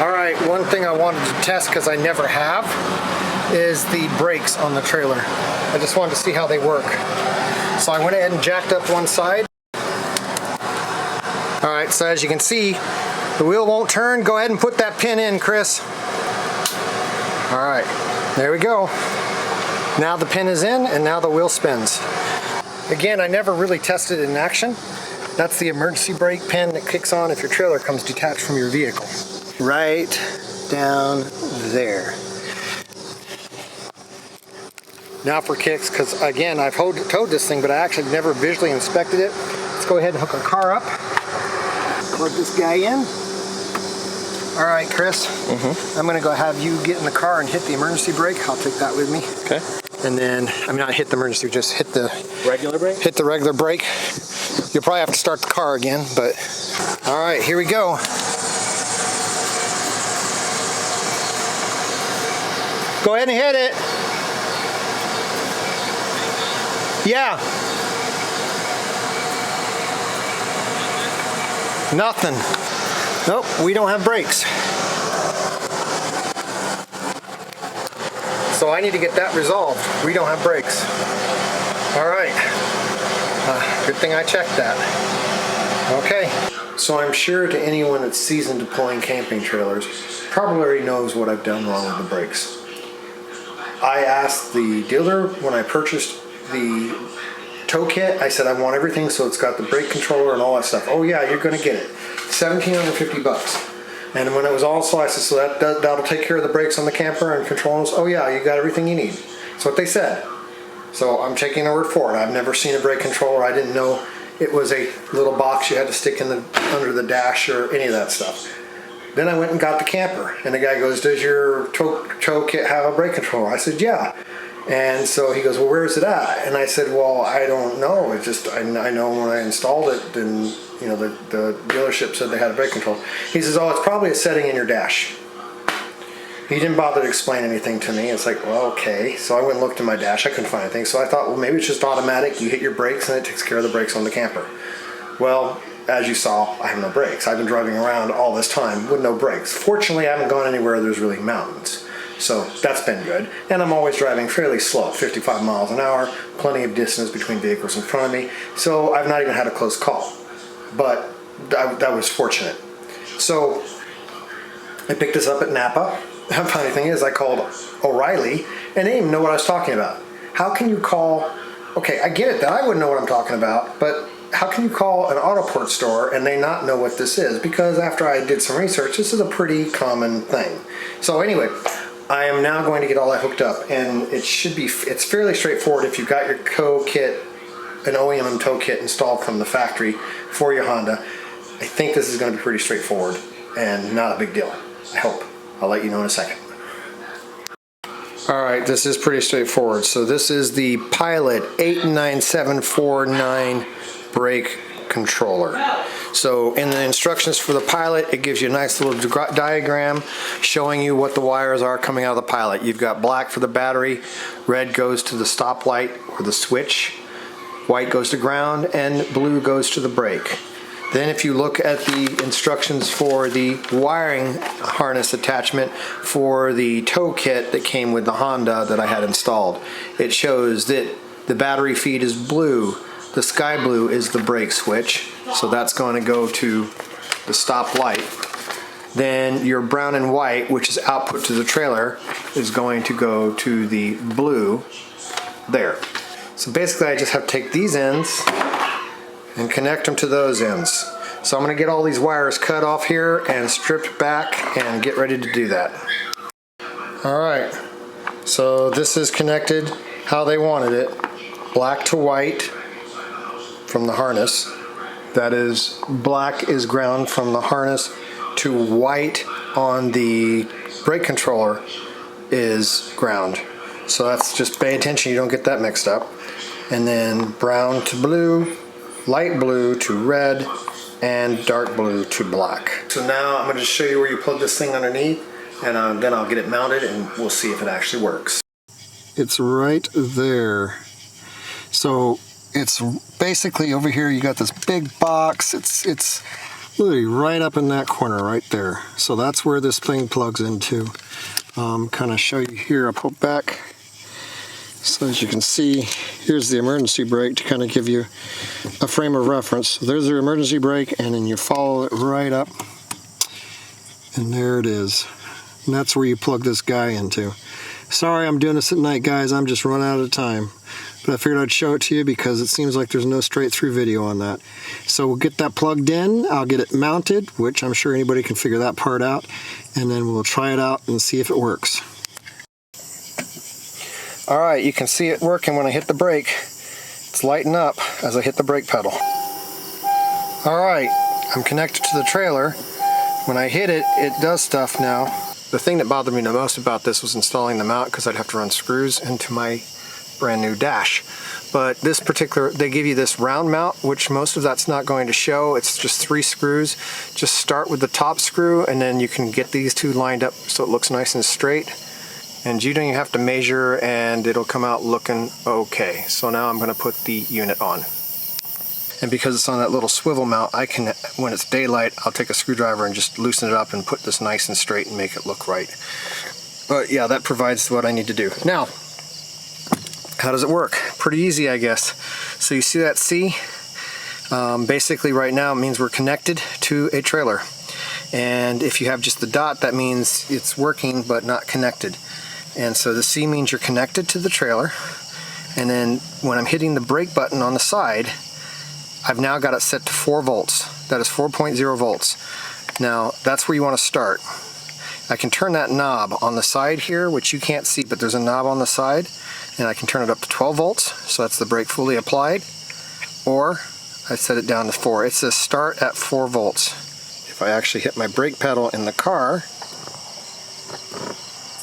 All right, one thing I wanted to test, because I never have, is the brakes on the trailer. I just wanted to see how they work. So I went ahead and jacked up one side. All right, so as you can see, the wheel won't turn. Go ahead and put that pin in, Chris. All right, there we go. Now the pin is in, and now the wheel spins. Again, I never really tested it in action. That's the emergency brake pin that kicks on if your trailer comes detached from your vehicle. Right down there. Now for kicks, because again, I've towed this thing, but I actually never visually inspected it. Let's go ahead and hook our car up. Plug this guy in. All right, Chris. I'm gonna go have you get in the car and hit the emergency brake. I'll take that with me. Okay. And then, I mean, not hit the emergency, just hit the regular brake. Hit the regular brake. You'll probably have to start the car again, but all right, here we go. Go ahead and hit it. Yeah. Nothing. Nope, we don't have brakes. So I need to get that resolved. We don't have brakes. All right. Good thing I checked that. Okay. So I'm sure to anyone that's seasoned deploying camping trailers probably already knows what I've done wrong with the brakes. I asked the dealer when I purchased the tow kit, I said I want everything so it's got the brake controller and all that stuff. Oh yeah, you're gonna get it. $1,750. And when it was all sliced, so that'll take care of the brakes on the camper and controls. Oh yeah, you got everything you need. That's what they said. So I'm taking their word for it. I've never seen a brake controller. I didn't know it was a little box you had to stick in under the dash or any of that stuff. Then I went and got the camper, and the guy goes, "Does your tow kit have a brake controller?" I said, "Yeah." And so he goes, "Well, where is it at?" And I said, "Well, I don't know. It's just I know when I installed it, then you know the dealership said they had a brake controller." He says, "Oh, it's probably a setting in your dash." He didn't bother to explain anything to me. It's like, well, okay. So I went and looked in my dash. I couldn't find anything. So I thought, well, maybe it's just automatic. You hit your brakes and it takes care of the brakes on the camper. Well, as you saw, I have no brakes. I've been driving around all this time with no brakes. Fortunately, I haven't gone anywhere there's really mountains. So that's been good. And I'm always driving fairly slow, 55 miles an hour, plenty of distance between vehicles in front of me. So I've not even had a close call. But that was fortunate. So I picked this up at Napa. The funny thing is I called O'Reilly and they didn't even know what I was talking about. How can you call, okay, I get it that I wouldn't know what I'm talking about, but how can you call an auto part store and they not know what this is? Because after I did some research, this is a pretty common thing. So anyway, I am now going to get all that hooked up, and it's fairly straightforward if you've got your tow kit, an OEM tow kit installed from the factory for your Honda. I think this is going to be pretty straightforward and not a big deal. I hope. I'll let you know in a second. All right, this is pretty straightforward. So this is the Pilot 89749 brake controller. So in the instructions for the Pilot, it gives you a nice little diagram showing you what the wires are coming out of the Pilot. You've got black for the battery, red goes to the stoplight or the switch, white goes to ground, and blue goes to the brake. Then if you look at the instructions for the wiring harness attachment for the tow kit that came with the Honda that I had installed, it shows that the battery feed is blue. The sky blue is the brake switch, so that's going to go to the stop light. Then your brown and white, which is output to the trailer, is going to go to the blue there. So basically I just have to take these ends and connect them to those ends. So I'm going to get all these wires cut off here and stripped back and get ready to do that. Alright, so this is connected how they wanted it. Black to white from the harness. That is, black is ground from the harness to white on the brake controller is ground. So that's just pay attention you don't get that mixed up. And then brown to blue, light blue to red, and dark blue to black. So now I'm going to show you where you plug this thing underneath, and then I'll get it mounted and we'll see if it actually works. It's right there. So it's basically over here you got this big box. It's literally right up in that corner right there. So that's where this thing plugs into. Kind of show you here, I'll pull back. So as you can see, here's the emergency brake to kind of give you a frame of reference. So there's your emergency brake, and then you follow it right up, and there it is. And that's where you plug this guy into. Sorry I'm doing this at night, guys, I'm just running out of time. But I figured I'd show it to you because it seems like there's no straight through video on that. So we'll get that plugged in, I'll get it mounted, which I'm sure anybody can figure that part out, and then we'll try it out and see if it works. Alright, you can see it working when I hit the brake. It's lighting up as I hit the brake pedal. Alright, I'm connected to the trailer. When I hit it, it does stuff now. The thing that bothered me the most about this was installing the mount, because I'd have to run screws into my brand new dash. But this particular, they give you this round mount, which most of that's not going to show. It's just 3 screws. Just start with the top screw, and then you can get these 2 lined up so it looks nice and straight. And you don't even have to measure, and it'll come out looking okay. So now I'm going to put the unit on. And because it's on that little swivel mount, I can, when it's daylight, I'll take a screwdriver and just loosen it up and put this nice and straight and make it look right. But yeah, that provides what I need to do. Now, how does it work? Pretty easy, I guess. So you see that C? Basically right now it means we're connected to a trailer. And if you have just the dot, that means it's working but not connected. And so the C means you're connected to the trailer. And then when I'm hitting the brake button on the side, I've now got it set to 4 volts. That is 4.0 volts. Now that's where you want to start. I can turn that knob on the side here, which you can't see, but there's a knob on the side, and I can turn it up to 12 volts, so that's the brake fully applied, or I set it down to 4. It says start at 4 volts. If I actually hit my brake pedal in the car,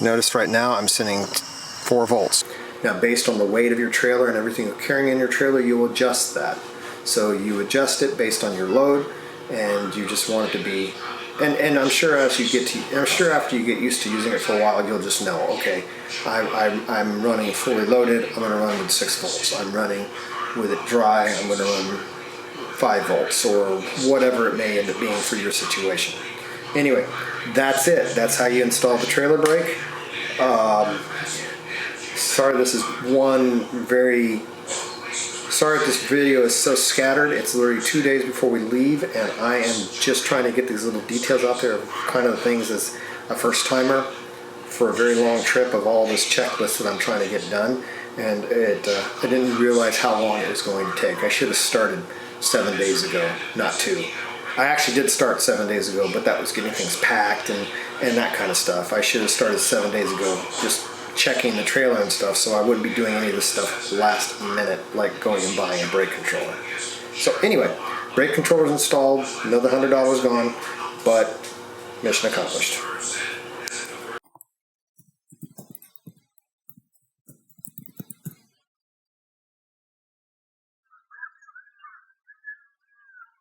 notice right now I'm sending 4 volts. Now based on the weight of your trailer and everything you're carrying in your trailer, you will adjust that. So you adjust it based on your load, and you just want it to be, and I'm sure as you get to, I'm sure after you get used to using it for a while, you'll just know, okay, I'm running fully loaded, I'm going to run with 6 volts. I'm running with it dry, I'm going to run 5 volts, or whatever it may end up being for your situation. Anyway, that's it. That's how you install the trailer brake. Sorry this is sorry if this video is so scattered. It's literally 2 days before we leave, and I am just trying to get these little details out there of kind of the things as a first timer for a very long trip of all this checklist that I'm trying to get done. And I didn't realize how long it was going to take. I should have started 7 days ago, not 2. I actually did start 7 days ago, but that was getting things packed and that kind of stuff. I should have started 7 days ago, just checking the trailer and stuff, so I wouldn't be doing any of this stuff last minute, like going and buying a brake controller. So anyway, brake controller's installed, another $100 gone, but mission accomplished.